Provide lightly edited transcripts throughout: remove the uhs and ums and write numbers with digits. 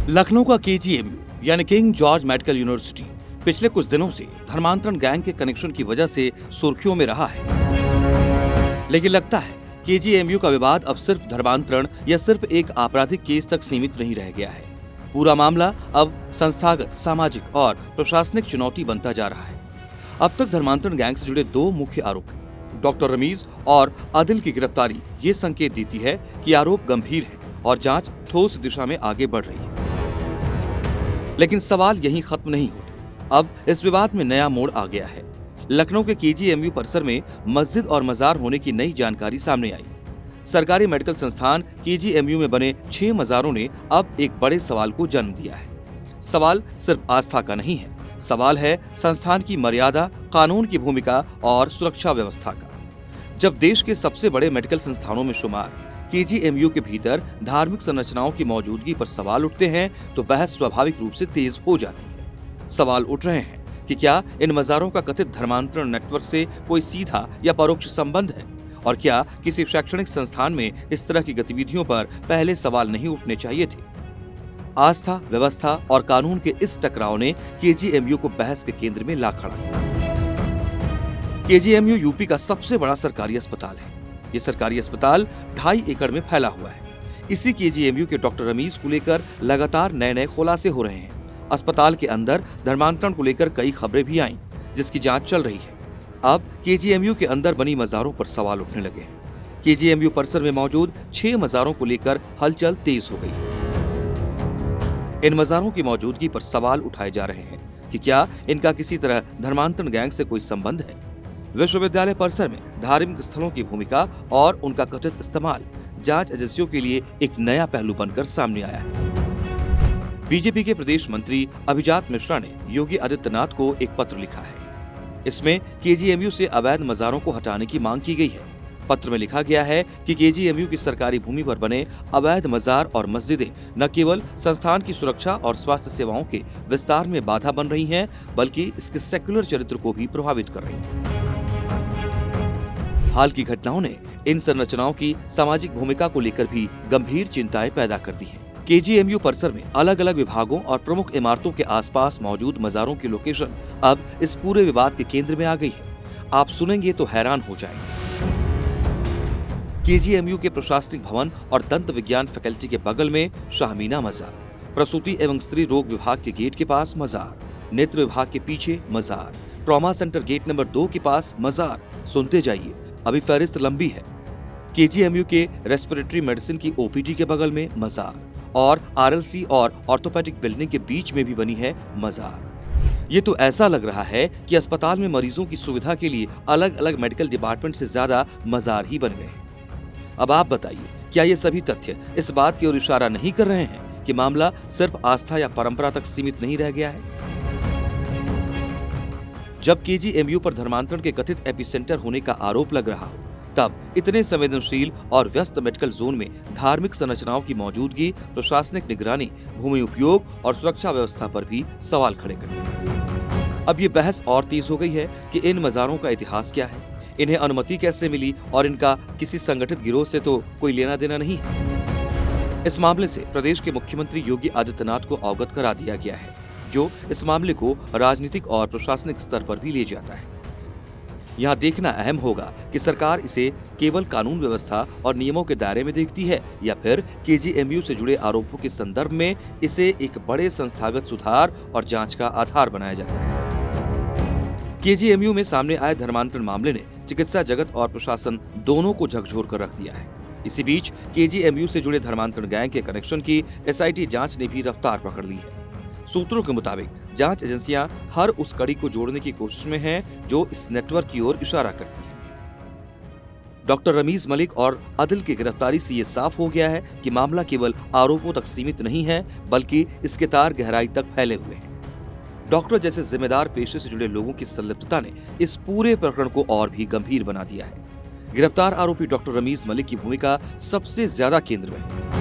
लखनऊ का केजीएमयू यानी king George medical university पिछले कुछ दिनों से धर्मांतरण गैंग के कनेक्शन की वजह से सुर्खियों में रहा है। लेकिन लगता है केजीएमयू का विवाद अब सिर्फ धर्मांतरण या सिर्फ एक आपराधिक केस तक सीमित नहीं रह गया है। पूरा मामला अब संस्थागत, सामाजिक और प्रशासनिक चुनौती बनता जा रहा है। अब तक धर्मांतरण गैंग से जुड़े दो मुख्य आरोपी डॉक्टर रमीज और आदिल की गिरफ्तारी ये संकेत देती है कि आरोप गंभीर है और जांच ठोस दिशा में आगे बढ़ रही है। लेकिन सवाल यहीं खत्म नहीं होते। अब इस विवाद में नया मोड़ आ गया है। लखनऊ के केजीएमयू परिसर में मस्जिद और मजार होने की नई जानकारी सामने आई। सरकारी मेडिकल संस्थान केजीएमयू में बने 6 मजारों ने अब एक बड़े सवाल को जन्म दिया है। सवाल सिर्फ आस्था का नहीं है, सवाल है संस्थान की मर्यादा, कानून की भूमिका और सुरक्षा व्यवस्था का। जब देश के सबसे बड़े मेडिकल संस्थानों में शुमार केजीएमयू के भीतर धार्मिक संरचनाओं की मौजूदगी पर सवाल उठते हैं तो बहस स्वाभाविक रूप से तेज हो जाती है। सवाल उठ रहे हैं कि क्या इन मजारों का कथित धर्मांतरण नेटवर्क से कोई सीधा या परोक्ष संबंध है, और क्या किसी शैक्षणिक संस्थान में इस तरह की गतिविधियों पर पहले सवाल नहीं उठने चाहिए थे। आस्था, व्यवस्था और कानून के इस टकराव ने केजीएमयू को बहस के केंद्र में ला खड़ा किया। केजीएमयू यूपी का सबसे बड़ा सरकारी अस्पताल है। ये सरकारी अस्पताल 2.5 एकड़ में फैला हुआ है। इसी केजीएमयू के डॉक्टर रमीज को लेकर लगातार नए खुलासे हो रहे हैं। अस्पताल के अंदर धर्मांतरण को लेकर कई खबरें भी आईं, जिसकी जांच चल रही है। अब केजीएमयू के अंदर बनी मजारों पर सवाल उठने लगे हैं। केजीएमयू परिसर में मौजूद 6 मजारों को लेकर हलचल तेज हो गई है। इन मजारों की मौजूदगी पर सवाल उठाए जा रहे हैं कि क्या इनका किसी तरह धर्मांतरण गैंग से कोई संबंध है। विश्वविद्यालय परिसर में धार्मिक स्थलों की भूमिका और उनका कथित इस्तेमाल जांच एजेंसियों के लिए एक नया पहलू बनकर सामने आया है। बीजेपी के प्रदेश मंत्री अभिजात मिश्रा ने योगी आदित्यनाथ को एक पत्र लिखा है। इसमें केजीएमयू से अवैध मजारों को हटाने की मांग की गई है। पत्र में लिखा गया है कि केजीएमयू की सरकारी भूमि पर बने अवैध मजार और मस्जिदें न केवल संस्थान की सुरक्षा और स्वास्थ्य सेवाओं के विस्तार में बाधा बन रही हैं, बल्कि इसके सेक्युलर चरित्र को भी प्रभावित कर रही हैं। हाल की घटनाओं ने इन संरचनाओं की सामाजिक भूमिका को लेकर भी गंभीर चिंताएं पैदा कर दी हैं। केजीएमयू परिसर में अलग अलग विभागों और प्रमुख इमारतों के आसपास मौजूद मजारों की लोकेशन अब इस पूरे विवाद के केंद्र में आ गई है। आप सुनेंगे तो हैरान हो जाएंगे। केजीएमयू के प्रशासनिक भवन और दंत विज्ञान फैकल्टी के बगल में शाहमीना मजार, प्रसूति एवं स्त्री रोग विभाग के गेट के पास मजार, नेत्र विभाग के पीछे मजार, ट्रॉमा सेंटर गेट नंबर 2 के पास मजार। सुनते जाइए, अभी फहरिस्त लंबी है। केजीएमयू के रेस्पिरेटरी मेडिसिन की ओपीडी के बगल में मजार और आरएलसी और ऑर्थोपेडिक बिल्डिंग के बीच में भी बनी है मजार। ये तो ऐसा लग रहा है कि अस्पताल में मरीजों की सुविधा के लिए अलग अलग मेडिकल डिपार्टमेंट से ज्यादा मजार ही बन गए हैं। अब आप बताइए, क्या ये सभी तथ्य इस बात की ओर इशारा नहीं कर रहे हैं कि मामला सिर्फ आस्था या परंपरा तक सीमित नहीं रह गया है? जब केजीएमयू पर धर्मांतरण के कथित एपिसेंटर होने का आरोप लग रहा हो, तब इतने संवेदनशील और व्यस्त मेडिकल जोन में धार्मिक संरचनाओं की मौजूदगी, प्रशासनिक निगरानी, भूमि उपयोग और सुरक्षा व्यवस्था पर भी सवाल खड़े कर। अब ये बहस और तेज हो गई है कि इन मजारों का इतिहास क्या है, इन्हें अनुमति कैसे मिली और इनका किसी संगठित गिरोह से तो कोई लेना देना नहीं है। इस मामले से प्रदेश के मुख्यमंत्री योगी आदित्यनाथ को अवगत करा दिया गया है, जो इस मामले को राजनीतिक और प्रशासनिक स्तर पर भी ले जाता है। यहाँ देखना अहम होगा कि सरकार इसे केवल कानून व्यवस्था और नियमों के दायरे में देखती है या फिर केजीएमयू से जुड़े आरोपों के संदर्भ में इसे एक बड़े संस्थागत सुधार और जांच का आधार बनाया जाता है। केजीएमयू में सामने आए धर्मांतरण मामले ने चिकित्सा जगत और प्रशासन दोनों को झकझोर कर रख दिया है। इसी बीच केजीएमयू से जुड़े धर्मांतरण गैंग के कनेक्शन की एसआईटी जांच ने भी रफ्तार पकड़ ली है। सूत्रों के मुताबिक जांच एजेंसियां हर उस कड़ी को जोड़ने की कोशिश में हैं जो इस नेटवर्क की ओर इशारा करती है। डॉक्टर रमीज मलिक और आदिल की गिरफ्तारी से ये साफ हो गया है कि मामला केवल आरोपों तक सीमित नहीं है, बल्कि इसके तार गहराई तक फैले हुए हैं। डॉक्टर जैसे जिम्मेदार पेशे से जुड़े लोगों की संलिप्तता ने इस पूरे प्रकरण को और भी गंभीर बना दिया है। गिरफ्तार आरोपी डॉक्टर रमीज मलिक की भूमिका सबसे ज्यादा केंद्र में है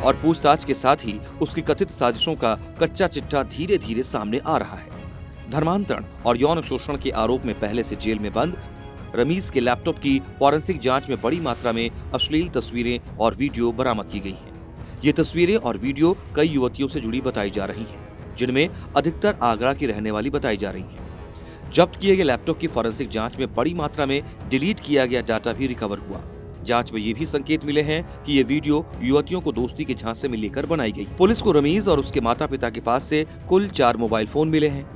और पूछताछ के साथ ही उसकी कथित साजिशों का कच्चा चिट्ठा धीरे धीरे सामने आ रहा है। धर्मांतरण और यौन शोषण के आरोप में पहले से जेल में बंद रमीज के लैपटॉप की फॉरेंसिक जांच में बड़ी मात्रा में अश्लील तस्वीरें और वीडियो बरामद की गई हैं। ये तस्वीरें और वीडियो कई युवतियों से जुड़ी बताई जा रही हैं, जिनमें अधिकतर आगरा की रहने वाली बताई जा रही हैं। जब्त किए गए लैपटॉप की फॉरेंसिक जांच में बड़ी मात्रा में डिलीट किया गया डाटा भी रिकवर हुआ। जांच में ये भी संकेत मिले हैं कि ये वीडियो युवतियों को दोस्ती के झांसे में लेकर बनाई गई। पुलिस को रमीज और उसके माता पिता के पास से कुल 4 मोबाइल फोन मिले हैं।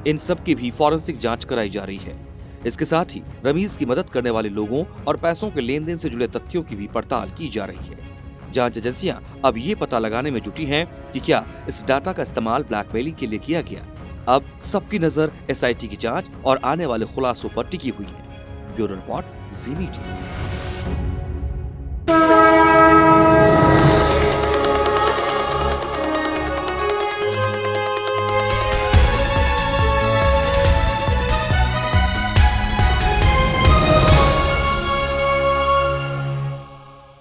इन सब की भी फॉरेंसिक जांच कराई जा रही है। इसके साथ ही रमीज की मदद करने वाले लोगों और पैसों के लेन देन से जुड़े तथ्यों की भी पड़ताल की जा रही है। जांच एजेंसियां अब ये पता लगाने में जुटी हैं कि क्या इस डाटा का इस्तेमाल ब्लैकमेलिंग के लिए किया गया। अब सबकी नजर एसआईटी की जांच और आने वाले खुलासों पर टिकी हुई है। ब्यूरो रिपोर्ट, जी मीडिया।